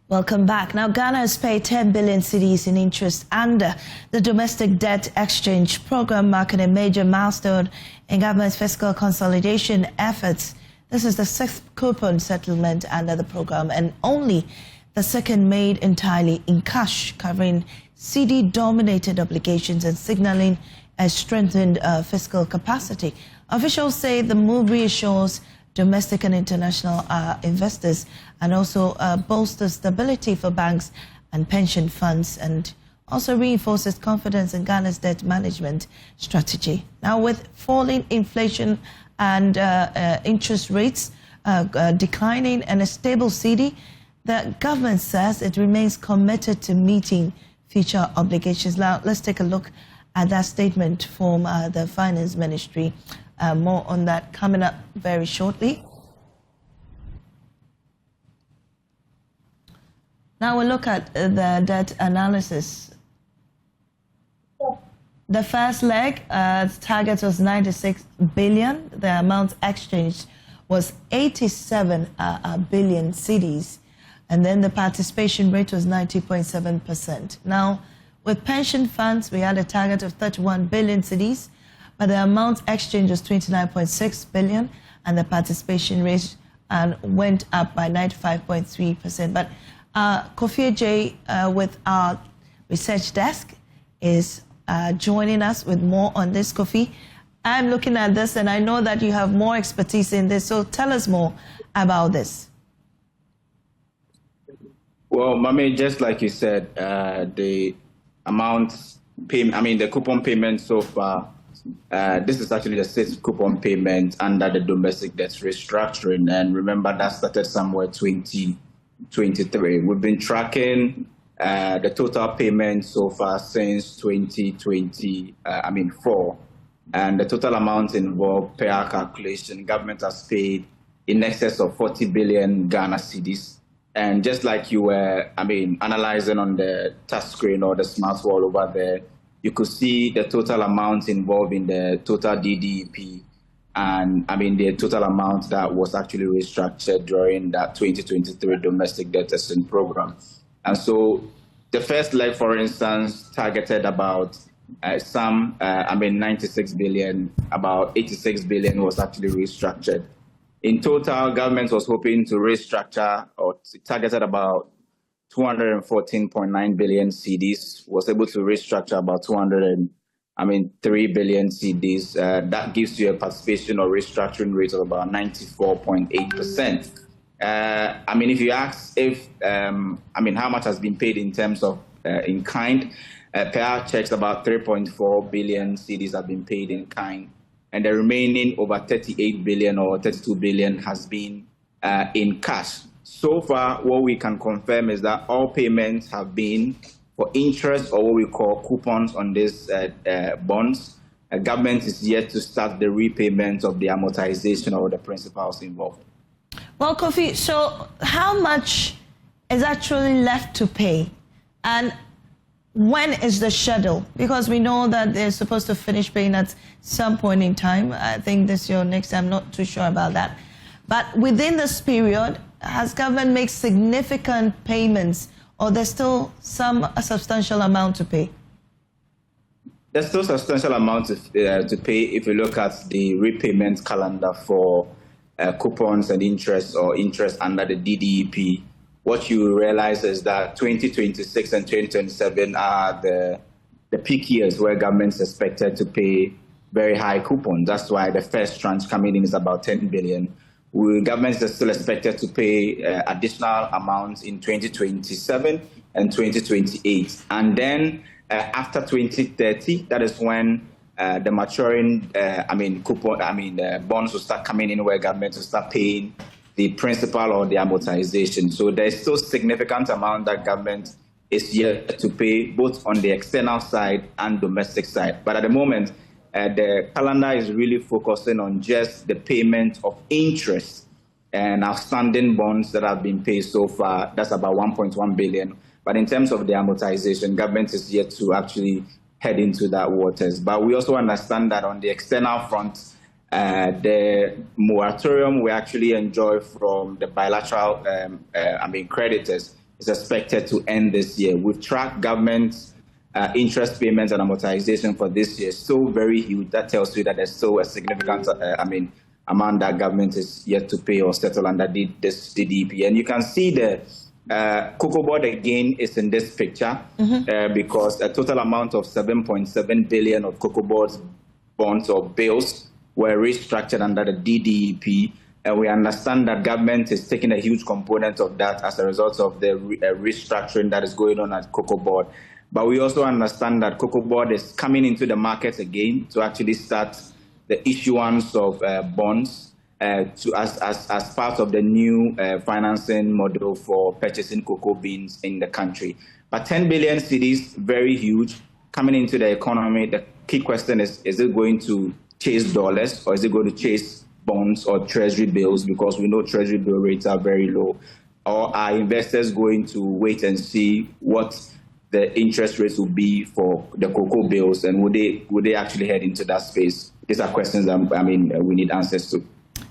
Welcome back. Now, Ghana has paid 10 billion cedis in interest under the domestic debt exchange program, marking a major milestone in government's fiscal consolidation efforts. This is the 6th coupon settlement under the program and only the second made entirely in cash, covering cedi-dominated obligations and signaling a strengthened fiscal capacity. Officials say the move reassures domestic and international investors and also bolsters stability for banks and pension funds, and also reinforces confidence in Ghana's debt management strategy. Now, with falling inflation and interest rates declining and a stable cedi, the government says it remains committed to meeting future obligations. Now, let's take a look at that statement from the Finance Ministry. More on that coming up very shortly. Now we'll look at the debt analysis. The first leg, target was 96 billion. The amount exchanged was 87 billion cedis. And then the participation rate was 90.7%. Now, with pension funds, we had a target of 31 billion cedis, but the amount exchanged was 29.6 billion, and the participation rate went up by 95.3%. But Kofi J with our research desk is joining us with more on this. Kofi, I'm looking at this and I know that you have more expertise in this, so tell us more about this. Well, Mame, just like you said, the amount the coupon payment so far, this is actually the 6th coupon payment under the domestic debt restructuring, and remember that started somewhere 2023. We've been tracking the total payment so far since 2024, and the total amount involved, per our calculation, government has paid in excess of 40 billion Ghana cedis. And just like you were, analyzing on the touch screen or the smart wall over there, you could see the total amount involved in the total DDEP and the total amount that was actually restructured during that 2023 domestic debt testing program. And so the first leg, for instance, targeted about 96 billion, about 86 billion was actually restructured. In total, government was hoping to restructure or targeted about 214.9 billion cedis, was able to restructure about 3 billion cedis. That gives you a participation or restructuring rate of about 94.8%. If you ask how much has been paid in terms of in kind, per our checks, about 3.4 billion cedis have been paid in kind, and the remaining over 38 billion or 32 billion has been in cash. So far, what we can confirm is that all payments have been for interest or what we call coupons on these bonds. The government is yet to start the repayment of the amortization or the principals involved. Well, Kofi, so how much is actually left to pay? And when is the schedule? Because we know that they're supposed to finish paying at some point in time. I think this year or next, I'm not too sure about that. But within this period, has government made significant payments, or there's still a substantial amount to pay? There's still a substantial amount to pay if you look at the repayment calendar for coupons and interest or interest under the DDEP. What you realize is that 2026 and 2027 are the peak years where government's expected to pay very high coupons. That's why the first tranche coming in is about 10 billion. Governments are still expected to pay additional amounts in 2027 and 2028. And then after 2030, that is when the maturing bonds will start coming in, where government will start paying the principal or the amortization. So there's still significant amount that government is yet to pay, both on the external side and domestic side. But at the moment, the calendar is really focusing on just the payment of interest and outstanding bonds that have been paid so far. That's about 1.1 billion. But in terms of the amortization, government is yet to actually head into that waters. But we also understand that on the external front, the moratorium we actually enjoy from the bilateral creditors is expected to end this year. We've tracked government interest payments and amortization for this year, still very huge. That tells you that there's still a significant, amount that government is yet to pay or settle under this DDEP. And you can see the Cocoa Board again is in this picture because a total amount of 7.7 billion of Cocoa Board's bonds or bills were restructured under the DDEP. And we understand that government is taking a huge component of that as a result of the restructuring that is going on at Cocoa Board. But we also understand that Cocoa Board is coming into the market again to actually start the issuance of bonds as part of the new financing model for purchasing cocoa beans in the country. But 10 billion cedis, very huge, coming into the economy. The key question is it going to chase dollars or is it going to chase bonds or treasury bills? Because we know treasury bill rates are very low. Or are investors going to wait and see what the interest rates will be for the cocoa bills, and would they actually head into that space? These are questions that we need answers to.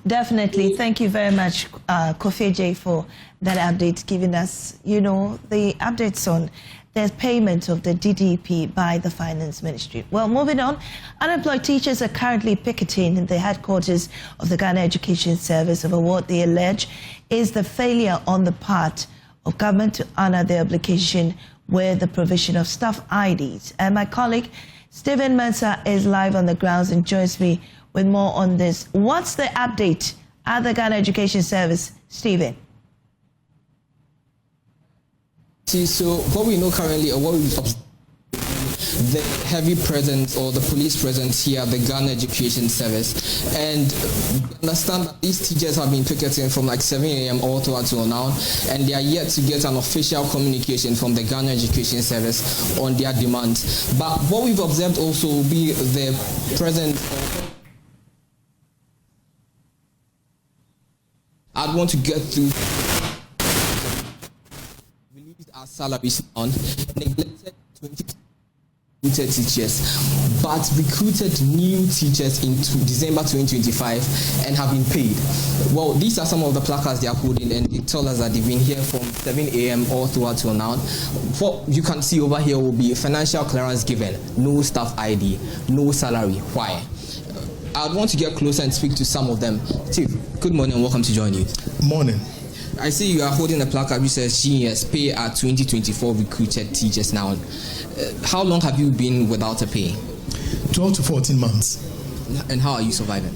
Definitely. Thank you very much, Kofi J, for that update, giving us, the updates on the payment of the DDEP by the Finance Ministry. Well, moving on, unemployed teachers are currently picketing in the headquarters of the Ghana Education Service over what they allege is the failure on the part of government to honor their obligation with the provision of staff IDs. And my colleague, Stephen Mensah, is live on the grounds and joins me with more on this. What's the update at the Ghana Education Service, Stephen? So what we know currently, or what we observe, the heavy presence or the police presence here at the Ghana Education Service, and understand that these teachers have been picketing from like 7 a.m. all throughout till now, and they are yet to get an official communication from the Ghana Education Service on their demands. But what we've observed also will be the presence of, I'd want to get through released our salaries on, neglected 20 teachers, but recruited new teachers into December 2025 and have been paid. Well, these are some of the placards they are holding, and they tell us that they've been here from 7 a.m. all throughout till now. What you can see over here will be financial clearance given, no staff ID, no salary. Why? I'd want to get closer and speak to some of them. Chief, good morning and welcome to JoyNews. Morning. I see you are holding a placard which says GS pay our 2024 recruited teachers now. How long have you been without a pay? 12 to 14 months. And how are you surviving?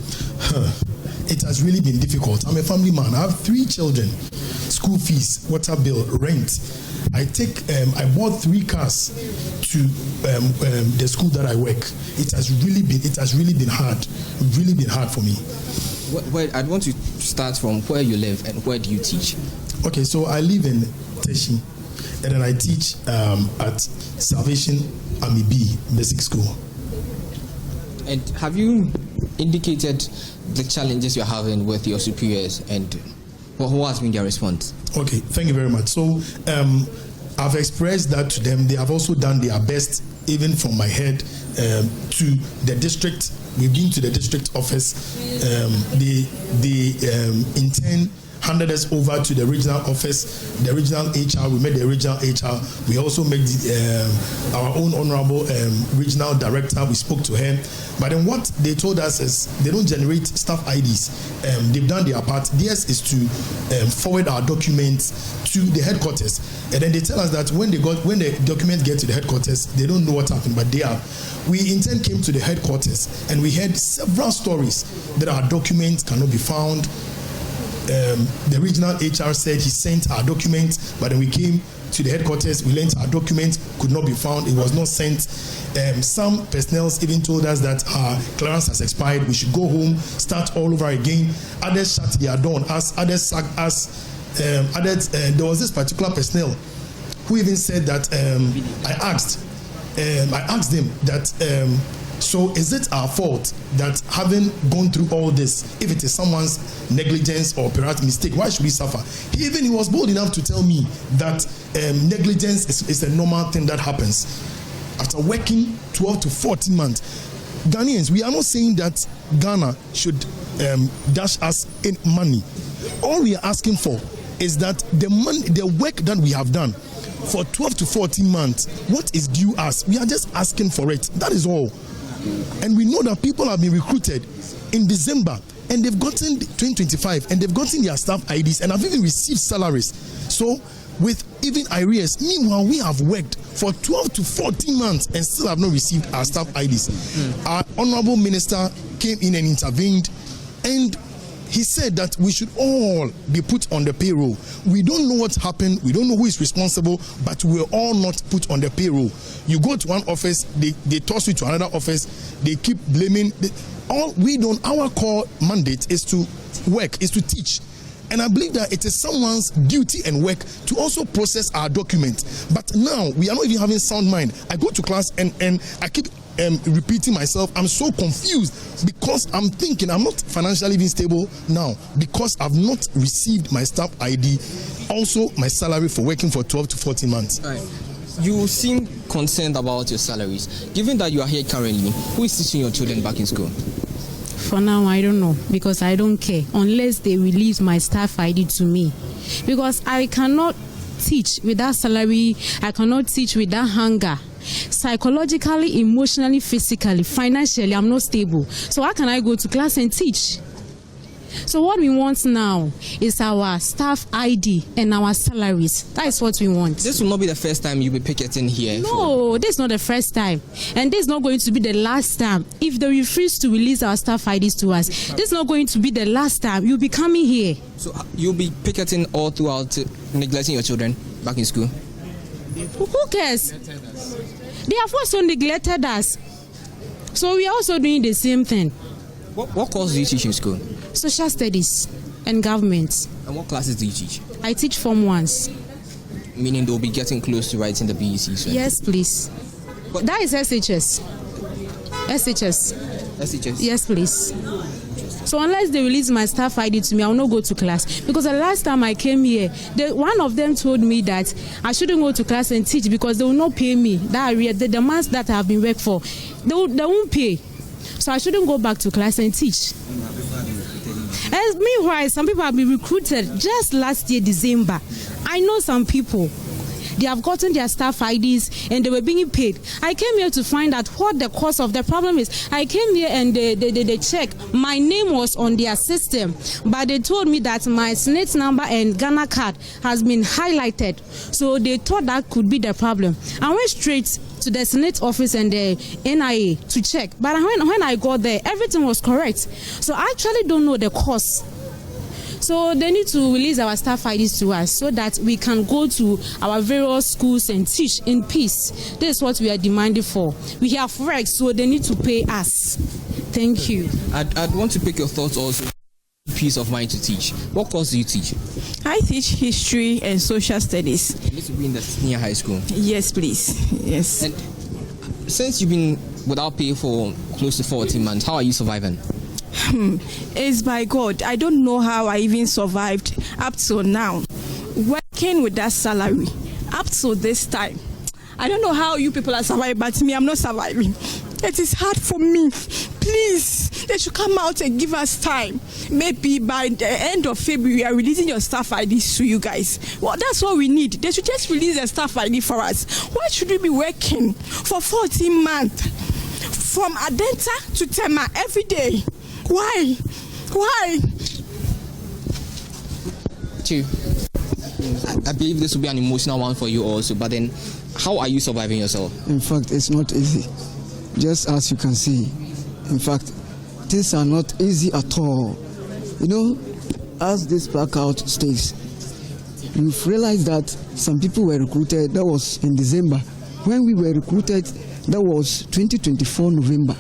It has really been difficult. I'm a family man. I have 3 children. School fees, water bill, rent. I bought 3 cars to the school that I work. It has really been hard for me. I'd want to start from where you live and where do you teach? Okay, so I live in Teshi, and then I teach at Salvation Army B Basic School. And have you indicated the challenges you're having with your superiors, and what has been their response? Okay, thank you very much. So I've expressed that to them. They have also done their best, even from my head to the district. We've been to the district office. They intend handed us over to the regional office, the regional HR. We met the regional HR. We also met our own honorable regional director. We spoke to her. But then what they told us is they don't generate staff IDs. They've done their part. Theirs is to forward our documents to the headquarters. And then they tell us that when the documents get to the headquarters, they don't know what happened, but they are. We in turn came to the headquarters and we heard several stories that our documents cannot be found. The regional HR said he sent our documents, but then we came to the headquarters, we learned our documents could not be found, it was not sent. Some personnel even told us that our clearance has expired, we should go home, start all over again. Others shut their door on us, others sacked us. There was this particular personnel who even said that I asked them that so is it our fault that having gone through all this, if it is someone's negligence or perhaps mistake, why should we suffer? He was bold enough to tell me that negligence is a normal thing that happens. After working 12 to 14 months, Ghanaians, we are not saying that Ghana should dash us in money. All we are asking for is that the work that we have done for 12 to 14 months, what is due us? We are just asking for it. That is all. And we know that people have been recruited in December, and they've gotten 2025, and they've gotten their staff IDs, and have even received salaries. So with even arrears, meanwhile we have worked for 12 to 14 months and still have not received our staff IDs. Our honorable minister came in and intervened, and he said that we should all be put on the payroll. We don't know what happened, we don't know who is responsible, but we're all not put on the payroll. You go to one office, they toss you to another office, they keep blaming. Our core mandate is to work, is to teach. And I believe that it is someone's duty and work to also process our documents. But now we are not even having sound mind. I go to class and I keep repeating myself. I'm so confused because I'm thinking I'm not financially even stable now because I've not received my staff ID, also my salary for working for 12 to 14 months. All right. You seem concerned about your salaries. Given that you are here currently, who is teaching your children back in school? For now, I don't know, because I don't care unless they release my staff ID to me, because I cannot teach without salary. I cannot teach without hunger. Psychologically, emotionally, physically, financially, I'm not stable. So how can I go to class and teach? So what we want now is our staff ID and our salaries. That is what we want. This will not be the first time you'll be picketing here. No, this is not the first time. And this is not going to be the last time. If they refuse to release our staff IDs to us, this is not going to be the last time. You'll be coming here. So you'll be picketing all throughout, neglecting your children back in school? Who cares? They have also neglected us. So we are also doing the same thing. What course do you teach in school? Social studies and government. And what classes do you teach? I teach Form 1s. Meaning they'll be getting close to writing the BECs, right? Yes, please. But that is SHS. SHS? Yes, please. So unless they release my staff ID to me, I will not go to class. Because the last time I came here, one of them told me that I shouldn't go to class and teach because they will not pay me. The months that I have been working for, they won't pay. So I shouldn't go back to class and teach. And meanwhile, some people have been recruited just last year, December. I know some people. They have gotten their staff IDs and they were being paid. I came here to find out what the cause of the problem is. I came here and they checked. My name was on their system, but they told me that my SNIT number and Ghana card has been highlighted. So they thought that could be the problem. I went straight to the SNIT office and the NIA to check. But when I got there, everything was correct. So I actually don't know the cause. So they need to release our staff IDs to us so that we can go to our various schools and teach in peace. This is what we are demanding for. We have work, so they need to pay us. Thank you. I'd want to pick your thoughts also. Peace of mind to teach. What course do you teach? I teach history and social studies. This will be in the senior high school. Yes, please. Yes. And since you've been without pay for close to 14 months, how are you surviving? It's by God. I don't know how I even survived up till now. Working with that salary up till this time. I don't know how you people are surviving, but me, I'm not surviving. It is hard for me. Please, they should come out and give us time. Maybe by the end of February, we are releasing your staff IDs to you guys. Well, that's what we need. They should just release the staff ID for us. Why should we be working for 14 months? From Adenta to Tema every day. Why? Chief, I believe this will be an emotional one for you also, but then how are you surviving yourself? In fact, it's not easy. Just as you can see. In fact, things are not easy at all. You know, as this blackout states, we've realized that some people were recruited, that was in December. When we were recruited, that was 2024 November.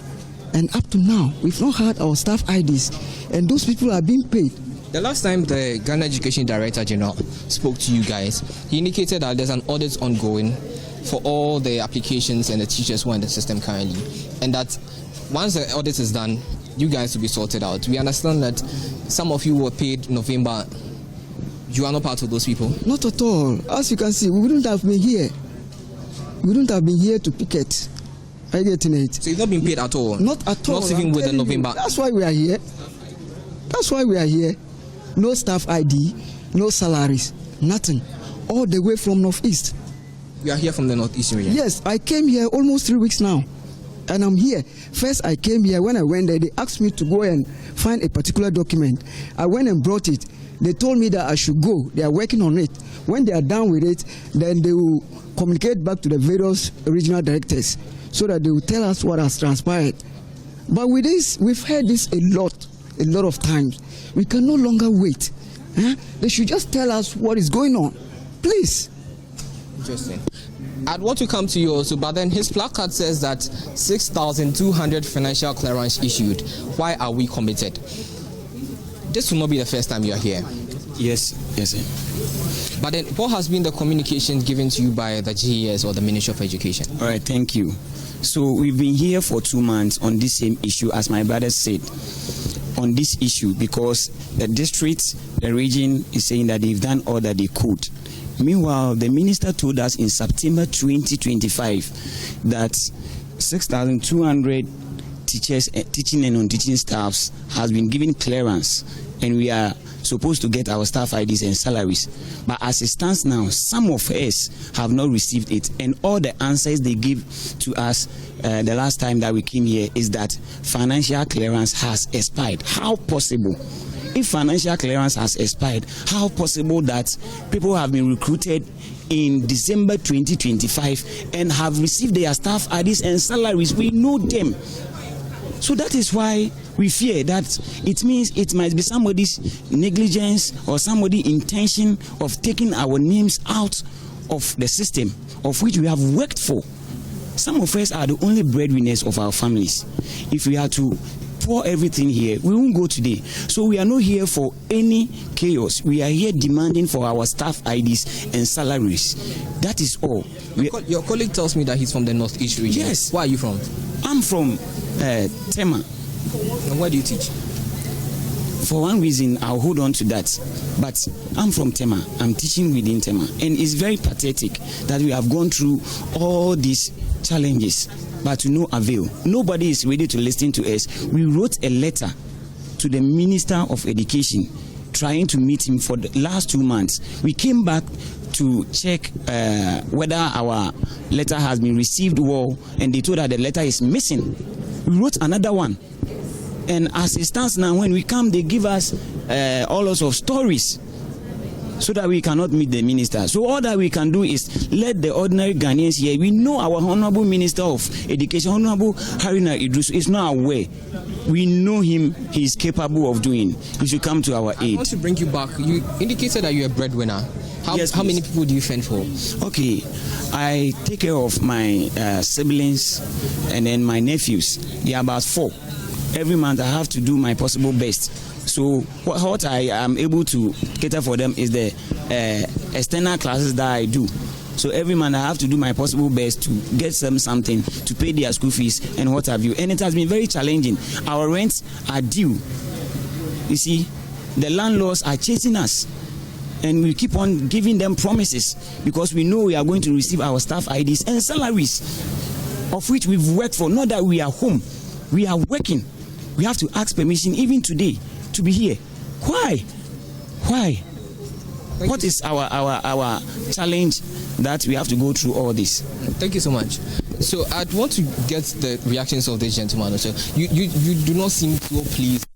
And up to now, we've not had our staff IDs, and those people are being paid. The last time the Ghana Education Director General spoke to you guys, he indicated that there's an audit ongoing for all the applications and the teachers who are in the system currently, and that once the audit is done, you guys will be sorted out. We understand that some of you were paid November. You are not part of those people? Not at all. As you can see, we wouldn't have been here. We wouldn't have been here to picket. Are you getting it? So you've not been paid at all? Not at all. Not even with the November? That's why we are here. That's why we are here. No staff ID, no salaries, nothing, all the way from Northeast. You are here from the Northeast region? Yes, I came here almost 3 weeks now, and I'm here. First, I came here. When I went there, they asked me to go and find a particular document. I went and brought it. They told me that I should go. They are working on it. When they are done with it, then they will communicate back to the various regional directors so that they will tell us what has transpired. But with this, we've heard this a lot of times. We can no longer wait. They should just tell us what is going on, please. Interesting. I'd want to come to you also, but then his placard says that 6,200 financial clearance issued. Why are we committed? This will not be the first time you are here. Yes, sir. But then what has been the communication given to you by the GES or the Ministry of Education? All right, thank you. So we've been here for 2 months on this same issue, as my brother said, on this issue, because the district, the region is saying that they've done all that they could. Meanwhile, the minister told us in September 2025 that 6,200 teachers, teaching and non-teaching staffs has been given clearance, and we are supposed to get our staff IDs and salaries. But as it stands now, some of us have not received it, and all the answers they give to us the last time that we came here is that financial clearance has expired. How possible? If financial clearance has expired, how possible that people have been recruited in December 2025 and have received their staff IDs and salaries? We know them. So that is why we fear that it means it might be somebody's negligence or somebody's intention of taking our names out of the system of which we have worked for. Some of us are the only breadwinners of our families. If we are to pour everything here, we won't go today. So we are not here for any chaos. We are here demanding for our staff IDs and salaries. That is all. Your colleague tells me that he's from the Northeast region. Yes. Where are you from? I'm from Tema. And where do you teach? For one reason, I'll hold on to that. But I'm from Tema. I'm teaching within Tema. And it's very pathetic that we have gone through all these challenges, but to no avail. Nobody is ready to listen to us. We wrote a letter to the Minister of Education trying to meet him for the last 2 months. We came back to check whether our letter has been received well, and they told us the letter is missing. We wrote another one. And as it stands now, when we come, they give us all sorts of stories so that we cannot meet the minister. So all that we can do is let the ordinary Ghanaians here. We know our Honorable Minister of Education, Honorable Haruna Idris, is not aware. We know him. He is capable of doing. He should come to our aid. I want to bring you back. You indicated that you're a breadwinner. How many people do you fend for? Okay, I take care of my siblings and then my nephews. They are about 4. Every month I have to do my possible best. So what I am able to cater for them is the external classes that I do. So every month I have to do my possible best to get them something to pay their school fees and what have you. And it has been very challenging. Our rents are due. You see, the landlords are chasing us. And we keep on giving them promises because we know we are going to receive our staff IDs and salaries, of which we've worked for. Not that we are home. We are working. We have to ask permission even today to be here. Why? What is our challenge that we have to go through all this? Thank you so much. So I'd want to get the reactions of this gentleman also. You do not seem so pleased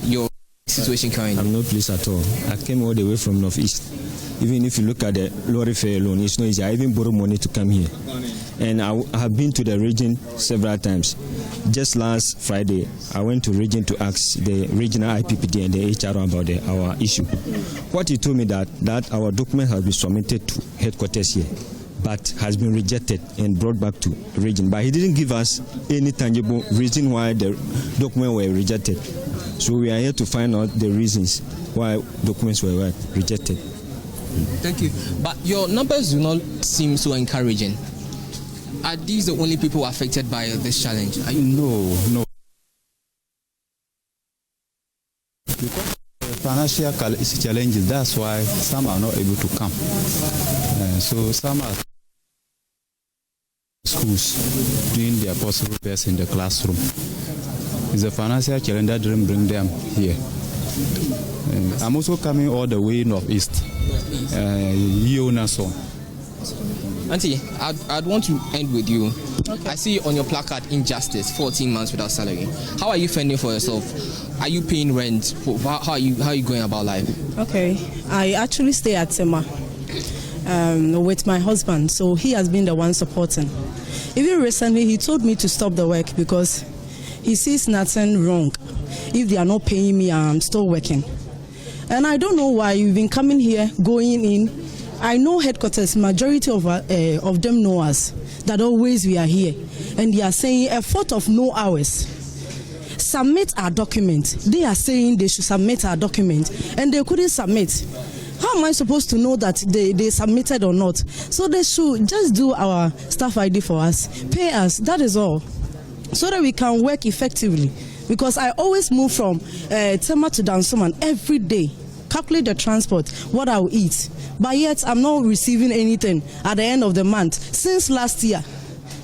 your situation currently. I'm not pleased at all. I came all the way from Northeast. Even if you look at the lorry fare alone, it's not easy. I even borrow money to come here. And I have been to the region several times. Just last Friday, I went to region to ask the regional IPPD and the HR about our issue. What he told me that our document has been submitted to headquarters here, but has been rejected and brought back to region. But he didn't give us any tangible reason why the document were rejected. So we are here to find out the reasons why documents were rejected. Thank you. But your numbers do not seem so encouraging. Are these the only people affected by this challenge? No. Because of financial challenges, that's why some are not able to come. So some are schools doing their possible best in the classroom. It's a financial challenge that didn't bring them here. I'm also coming all the way northeast. Nassau. Auntie, I'd want to end with you. Okay. I see on your placard, injustice, 14 months without salary. How are you fending for yourself? Are you paying rent? How are you going about life? Okay, I actually stay at Tema with my husband, so he has been the one supporting. Even recently, he told me to stop the work because he sees nothing wrong. If they are not paying me, I'm still working. And I don't know why you've been coming here, going in. I know headquarters, majority of them know us, that always we are here. And they are saying a fault of no hours. Submit our document. They are saying they should submit our document, and they couldn't submit. How am I supposed to know that they submitted or not? So they should just do our staff ID for us, pay us, that is all, so that we can work effectively. Because I always move from Tema to Dansoman every day, calculate the transport, what I will eat. But yet I'm not receiving anything at the end of the month since last year.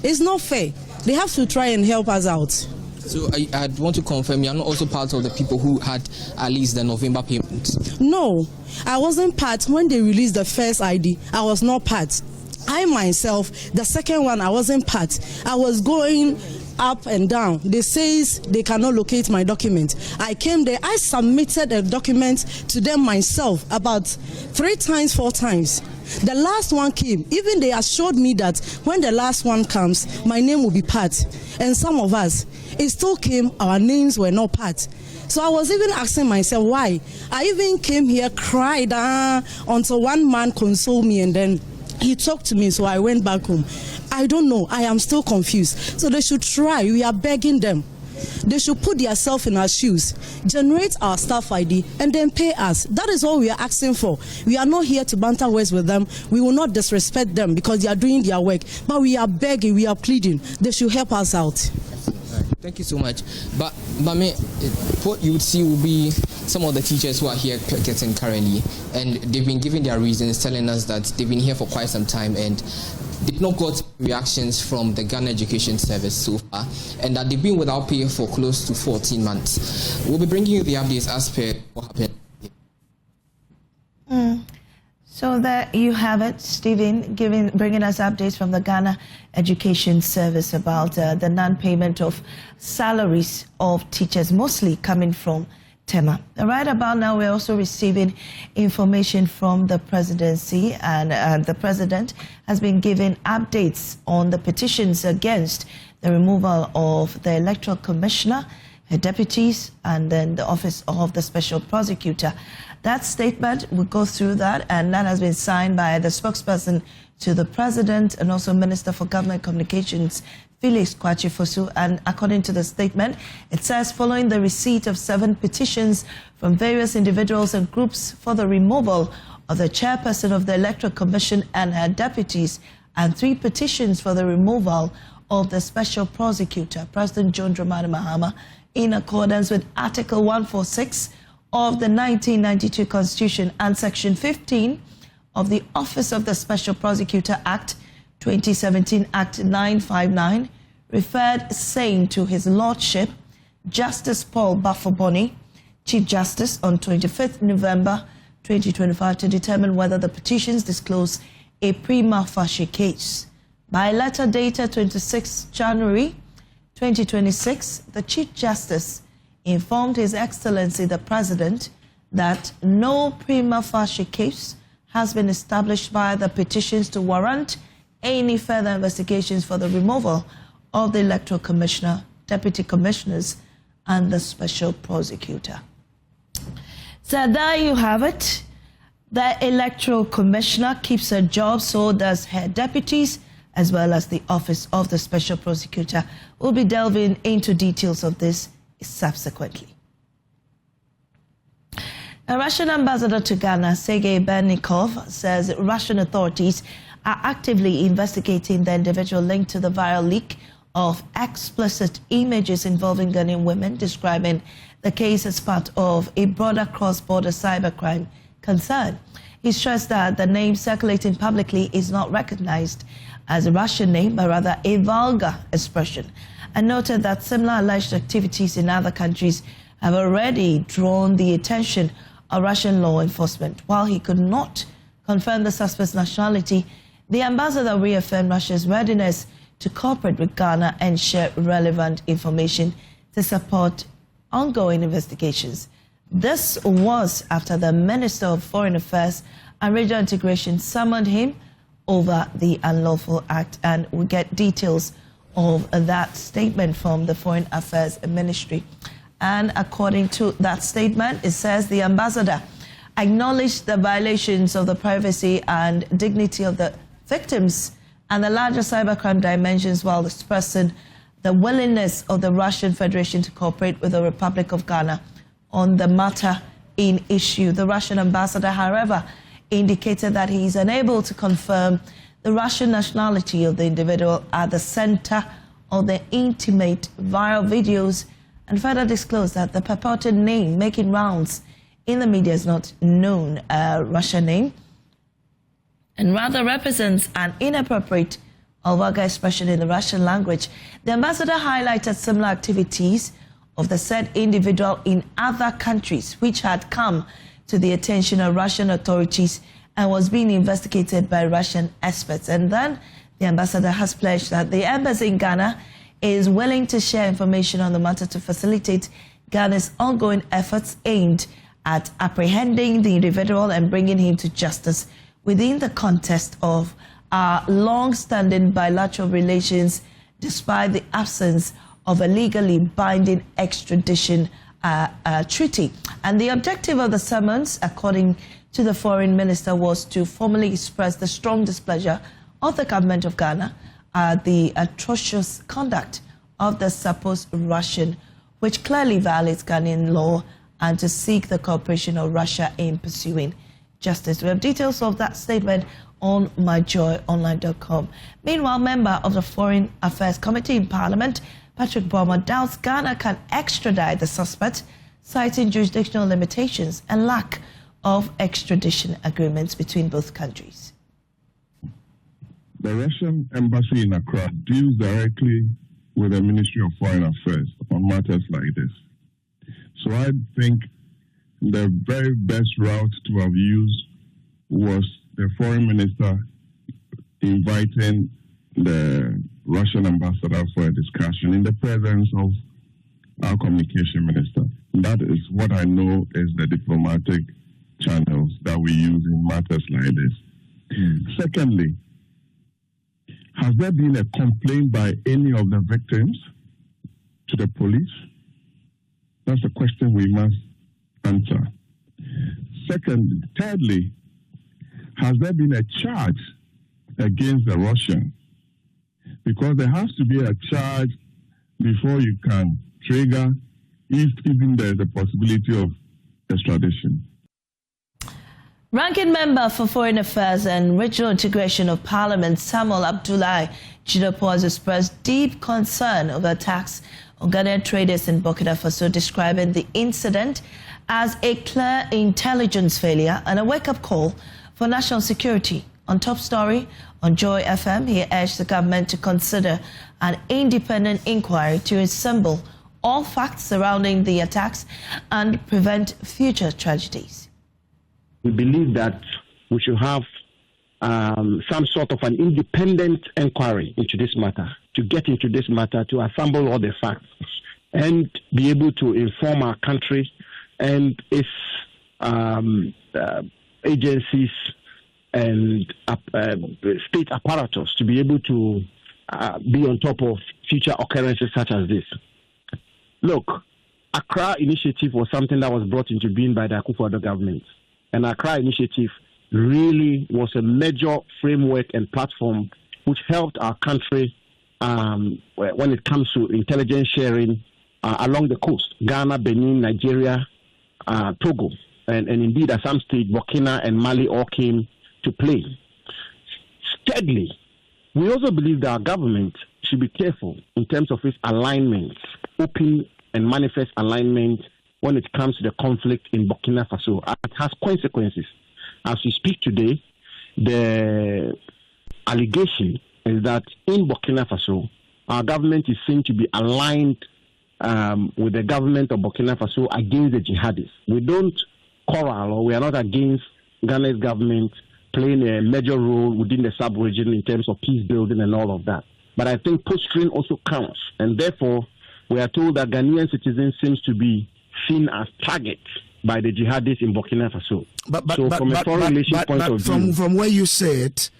It's not fair. They have to try and help us out. So I want to confirm you are not also part of the people who had at least the November payment? No, I wasn't part. When they released the first ID, I was not part. I myself, the second one, I wasn't part. I was going up and down. They says they cannot locate my document. I came there, I submitted a document to them myself about 3 times, 4 times. The last one came. Even they assured me that when the last one comes, my name will be part. And some of us, it still came, our names were not part. So I was even asking myself why. I even came here, cried until one man consoled me, and then he talked to me, so I went back home. I don't know. I am still confused. So they should try. We are begging them. They should put themselves in our shoes, generate our staff ID, and then pay us. That is all we are asking for. We are not here to banter words with them. We will not disrespect them because they are doing their work. But we are begging, we are pleading. They should help us out. Thank you so much. But what you would see will be some of the teachers who are here getting currently, and they've been giving their reasons, telling us that they've been here for quite some time and they've not got reactions from the Ghana Education Service so far, and that they've been without pay for close to 14 months. We'll be bringing you the updates as per what happened. So there you have it, Stephen, bringing us updates from the Ghana Education Service about the non-payment of salaries of teachers, mostly coming from Tema. Right about now, we're also receiving information from the presidency, and the president has been giving updates on the petitions against the removal of the electoral commissioner, her deputies, and then the office of the special prosecutor. That statement, we'll go through that, and that has been signed by the spokesperson to the president and also Minister for Government Communications, Felix Kwachi-Fosu. And according to the statement, it says, following the receipt of 7 petitions from various individuals and groups for the removal of the chairperson of the Electoral Commission and her deputies, and 3 petitions for the removal of the special prosecutor, President John Dramani Mahama, in accordance with Article 146 of the 1992 Constitution and Section 15 of the Office of the Special Prosecutor Act 2017 Act 959, referred saying to His Lordship Justice Paul Bafoboni, Chief Justice, on 25th November 2025 to determine whether the petitions disclose a prima facie case. By letter dated 26 January 2026, the Chief Justice informed His Excellency the President that no prima facie case has been established by the petitions to warrant any further investigations for the removal of the Electoral Commissioner, Deputy Commissioners, and the Special Prosecutor. So there you have it. The Electoral Commissioner keeps her job, so does her deputies, as well as the Office of the Special Prosecutor. We'll be delving into details of this subsequently. A Russian ambassador to Ghana, Sergei Bennikov, says Russian authorities are actively investigating the individual linked to the viral leak of explicit images involving Ghanaian women, describing the case as part of a broader cross-border cybercrime concern. He stressed that the name circulating publicly is not recognized as a Russian name, but rather a vulgar expression, and noted that similar alleged activities in other countries have already drawn the attention of Russian law enforcement. While he could not confirm the suspect's nationality, the ambassador reaffirmed Russia's readiness to cooperate with Ghana and share relevant information to support ongoing investigations. This was after the Minister of Foreign Affairs and Regional Integration summoned him over the unlawful act, and we get details of that statement from the Foreign Affairs Ministry. And according to that statement, it says the ambassador acknowledged the violations of the privacy and dignity of the victims and the larger cybercrime dimensions, while expressing the willingness of the Russian Federation to cooperate with the Republic of Ghana on the matter in issue. The Russian ambassador, however, indicated that he is unable to confirm the Russian nationality of the individual at the center of the intimate viral videos, and further disclosed that the purported name making rounds in the media is not known Russian name, and rather represents an inappropriate or vulgar expression in the Russian language. The ambassador highlighted similar activities of the said individual in other countries, which had come to the attention of Russian authorities and was being investigated by Russian experts. And then the ambassador has pledged that the embassy in Ghana is willing to share information on the matter to facilitate Ghana's ongoing efforts aimed at apprehending the individual and bringing him to justice within the context of our long-standing bilateral relations, despite the absence of a legally binding extradition treaty. And the objective of the summons, according to the foreign minister, was to formally express the strong displeasure of the government of Ghana at the atrocious conduct of the supposed Russian, which clearly violates Ghanaian law, and to seek the cooperation of Russia in pursuing justice. We have details of that statement on myjoyonline.com. Meanwhile, member of the Foreign Affairs Committee in Parliament, Patrick Bourma, doubts Ghana can extradite the suspect, citing jurisdictional limitations and lack of extradition agreements between both countries. The Russian embassy in Accra deals directly with the Ministry of Foreign Affairs on matters like this. So I think the very best route to have used was the foreign minister inviting the Russian ambassador for a discussion in the presence of our communication minister. That is what I know is the diplomatic channels that we use in matters like this. Secondly, has there been a complaint by any of the victims to the police? That's a question we must answer. Thirdly, has there been a charge against the Russian? Because there has to be a charge before you can trigger, if even there is a possibility of extradition. Ranking member for Foreign Affairs and Regional Integration of Parliament, Samuel Abdullahi Jidopo, has expressed deep concern over attacks on Ghanaian traders in Burkina Faso, describing the incident as a clear intelligence failure and a wake-up call for national security. On Top Story on Joy FM, he urged the government to consider an independent inquiry to assemble all facts surrounding the attacks and prevent future tragedies. We believe that we should have some sort of an independent inquiry into this matter, to get into this matter, to assemble all the facts and be able to inform our country and its agencies and state apparatus to be able to be on top of future occurrences such as this. Look, Accra Initiative was something that was brought into being by the Akufo-Addo government. And Accra Initiative really was a major framework and platform which helped our country when it comes to intelligence sharing along the coast, Ghana, Benin, Nigeria, Togo, and indeed at some stage Burkina and Mali all came to play. Thirdly, we also believe that our government should be careful in terms of its alignment, open and manifest alignment when it comes to the conflict in Burkina Faso. It has consequences. As we speak today, the allegation is that in Burkina Faso, our government is seen to be aligned with the government of Burkina Faso against the jihadists. We don't quarrel, or we are not against Ghana's government playing a major role within the sub-region in terms of peace building and all of that. But I think posturing also counts, and therefore we are told that Ghanaian citizens seems to be seen as targets by the jihadists in Burkina Faso. From a foreign relations point of view, from where you say it,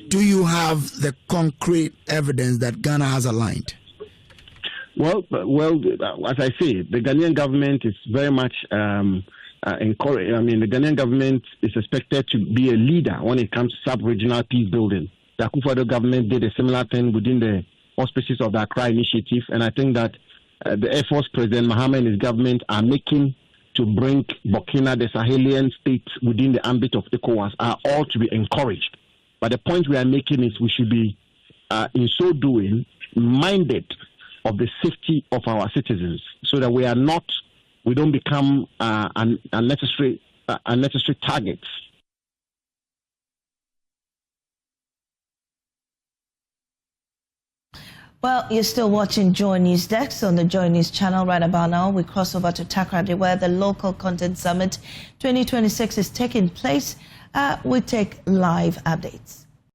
do you have the concrete evidence that Ghana has aligned? Well, as I say, the Ghanaian government is very much encouraged. I mean, the Ghanaian government is expected to be a leader when it comes to sub-regional peace building. The Akufo-Addo government did a similar thing within the auspices of the Accra Initiative, and I think that the efforts President Mahama and his government are making to bring Burkina, the Sahelian states within the ambit of ECOWAS, are all to be encouraged. But the point we are making is we should be, in so doing, minded of the safety of our citizens, so that we don't become unnecessary targets. Well, you're still watching JoyNews Desk on the JoyNews channel. Right about now, we cross over to Takoradi, where the Local Content Summit 2026 is taking place. We take live updates.